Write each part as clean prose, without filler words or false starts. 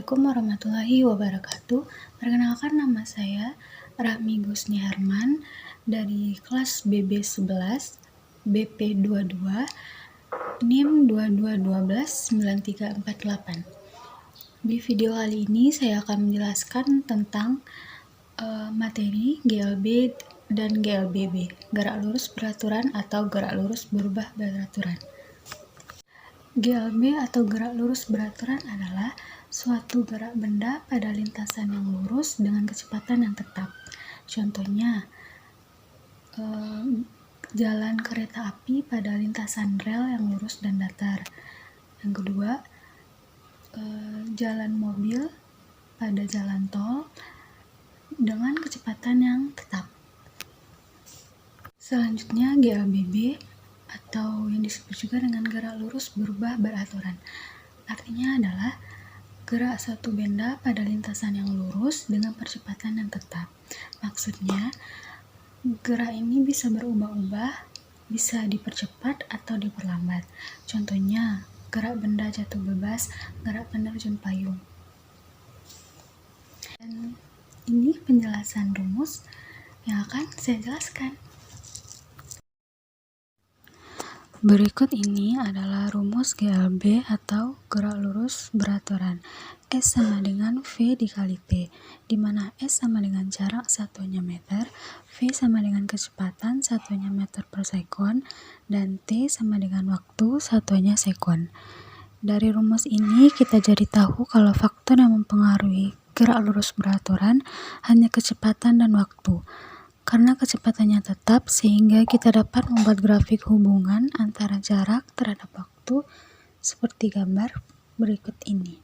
Assalamualaikum warahmatullahi wabarakatuh. Perkenalkan, nama saya Rahmi Gusni Harman dari kelas BB11 BP22 NIM 22129348. Di video kali ini saya akan menjelaskan tentang materi GLB dan GLBB, gerak lurus beraturan atau gerak lurus berubah beraturan. GLB atau gerak lurus beraturan adalah suatu gerak benda pada lintasan yang lurus dengan kecepatan yang tetap. Contohnya, jalan kereta api pada lintasan rel yang lurus dan datar. Yang kedua, jalan mobil pada jalan tol dengan kecepatan yang tetap. Selanjutnya, GLBB atau yang disebut juga dengan gerak lurus berubah beraturan. Artinya adalah gerak suatu benda pada lintasan yang lurus dengan percepatan yang tetap. Maksudnya, gerak ini bisa berubah-ubah, bisa dipercepat atau diperlambat. Contohnya, gerak benda jatuh bebas, gerak penerjun payung. Dan ini penjelasan rumus yang akan saya jelaskan. Berikut ini adalah rumus GLB atau gerak lurus beraturan. S sama dengan V dikali T, di mana S sama dengan jarak satuannya meter, V sama dengan kecepatan satuannya meter per sekon, dan T sama dengan waktu satuannya sekon. Dari rumus ini kita jadi tahu kalau faktor yang mempengaruhi gerak lurus beraturan hanya kecepatan dan waktu. Karena kecepatannya tetap, sehingga kita dapat membuat grafik hubungan antara jarak terhadap waktu seperti gambar berikut ini.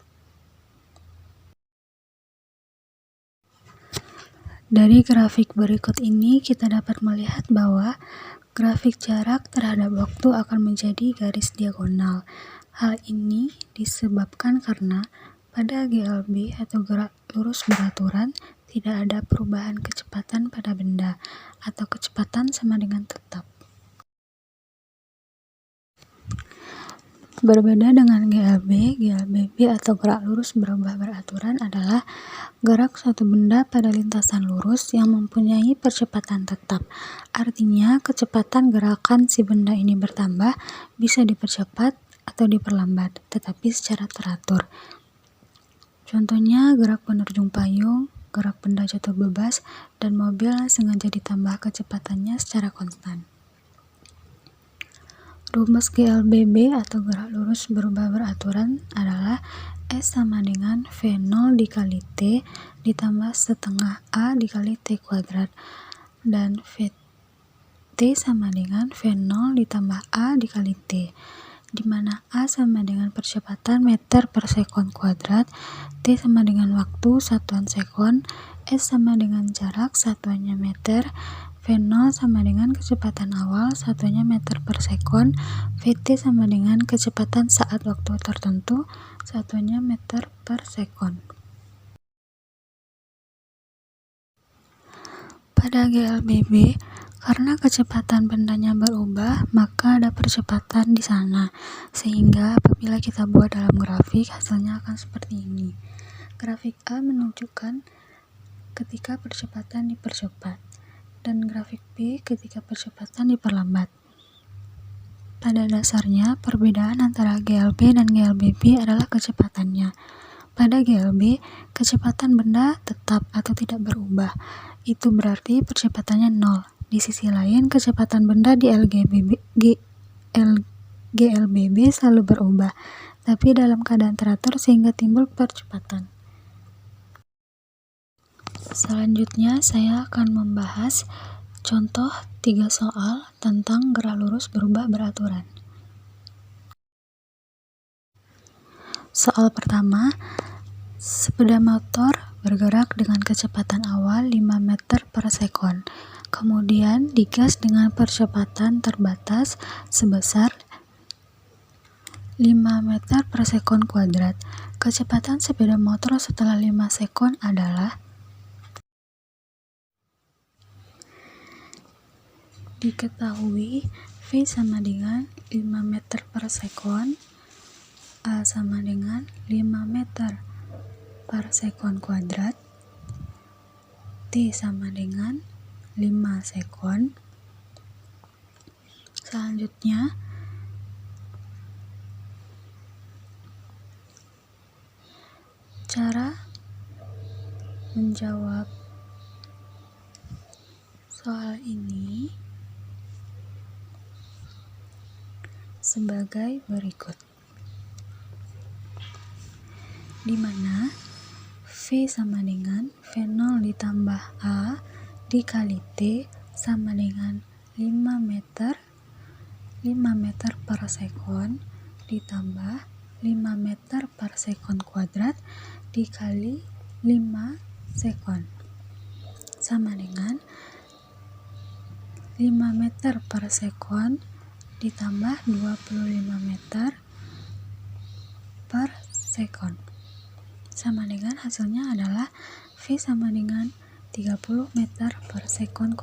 Dari grafik berikut ini kita dapat melihat bahwa grafik jarak terhadap waktu akan menjadi garis diagonal. Hal ini disebabkan karena pada GLB atau gerak lurus beraturan tidak ada perubahan kecepatan pada benda, atau kecepatan sama dengan tetap. Berbeda dengan GLB, GLBB atau gerak lurus berubah beraturan adalah gerak suatu benda pada lintasan lurus yang mempunyai percepatan tetap. Artinya, kecepatan gerakan si benda ini bertambah, bisa dipercepat atau diperlambat, tetapi secara teratur. Contohnya, gerak penerjun payung, gerak benda jatuh bebas, dan mobil sengaja ditambah kecepatannya secara konstan. Rumus GLBB atau gerak lurus berubah beraturan adalah S sama dengan V0 dikali T ditambah setengah A dikali T kuadrat, dan VT sama dengan V0 ditambah A dikali T, di mana A sama dengan percepatan meter per sekon kuadrat, T sama dengan waktu satuan sekon, S sama dengan jarak satuannya meter, V0 sama dengan kecepatan awal satuannya meter per sekon, VT sama dengan kecepatan saat waktu tertentu satuannya meter per sekon. Pada GLBB, karena kecepatan bendanya berubah, maka ada percepatan di sana, sehingga apabila kita buat dalam grafik, hasilnya akan seperti ini. Grafik A menunjukkan ketika percepatan dipercepat, dan grafik B ketika percepatan diperlambat. Pada dasarnya, perbedaan antara GLB dan GLBB adalah kecepatannya. Pada GLB, kecepatan benda tetap atau tidak berubah. Itu berarti percepatannya 0. Di sisi lain, kecepatan benda di GLBB selalu berubah, tapi dalam keadaan teratur sehingga timbul percepatan. Selanjutnya, saya akan membahas contoh 3 soal tentang gerak lurus berubah beraturan. Soal pertama, sepeda motor bergerak dengan kecepatan awal 5 meter per sekon, kemudian digas dengan percepatan terbatas sebesar 5 meter per sekon kuadrat. Kecepatan sepeda motor setelah 5 sekon adalah diketahui V sama dengan 5 meter per sekon, A sama dengan 5 meter. per sekon kuadrat. T sama dengan 5 sekon. Selanjutnya, cara menjawab soal ini sebagai berikut, di mana V sama dengan V0 ditambah A dikali T sama dengan 5 meter per sekon ditambah 5 meter per sekon kuadrat dikali 5 sekon sama dengan 5 meter per sekon ditambah 25 meter per sekon sama dengan hasilnya adalah V sama dengan 30 meter per sekon.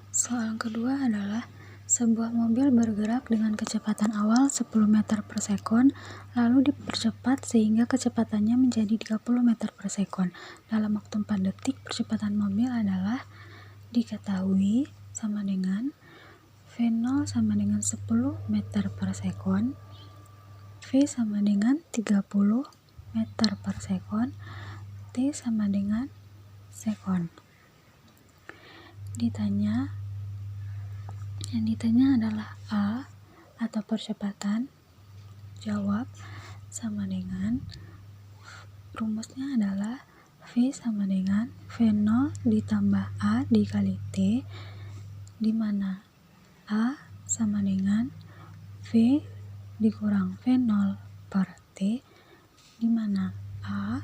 Soal kedua adalah sebuah mobil bergerak dengan kecepatan awal 10 meter per sekon lalu dipercepat sehingga kecepatannya menjadi 30 meter per sekon. Dalam waktu 4 detik percepatan mobil adalah diketahui sama dengan V0 sama dengan 10 meter per sekon, V sama dengan 30 meter per sekon, T sama dengan sekon. Yang ditanya adalah A atau percepatan. Jawab sama dengan, rumusnya adalah V sama dengan V0 ditambah A dikali T, di mana A sama dengan V dikurang V0 per T, di mana A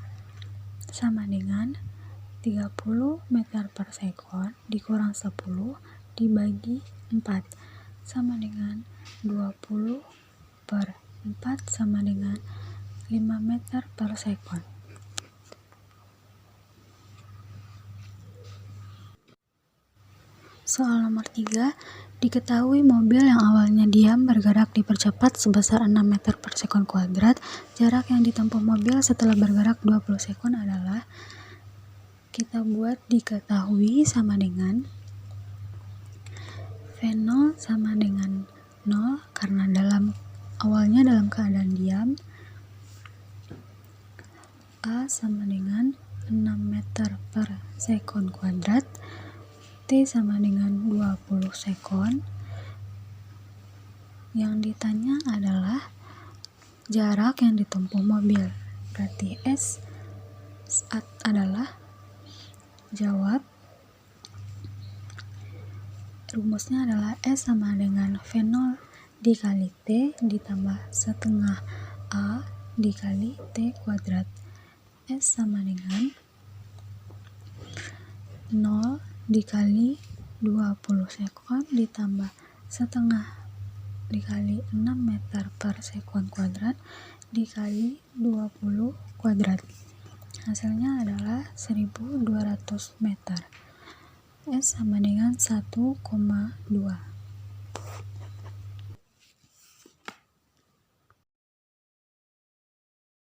sama dengan 30 meter per sekon dikurang 10 dibagi 4 sama dengan 20 per 4 sama dengan 5 meter per sekon. Soal nomor 3, diketahui mobil yang awalnya diam bergerak dipercepat sebesar 6 meter per sekon kuadrat. Jarak yang ditempuh mobil setelah bergerak 20 sekon adalah, kita buat diketahui sama dengan V0 sama dengan 0 karena awalnya dalam keadaan diam. A sama dengan 6 meter per sekon kuadrat, T sama dengan 20 sekon. Yang ditanya adalah jarak yang ditempuh mobil, berarti S adalah, jawab, rumusnya adalah S sama dengan V0 dikali T ditambah setengah A dikali T kuadrat. S sama dengan 0 dikali 20 sekon ditambah setengah dikali 6 meter per sekon kuadrat dikali 20 kuadrat. Hasilnya adalah 1200 meter. S sama dengan 1,2.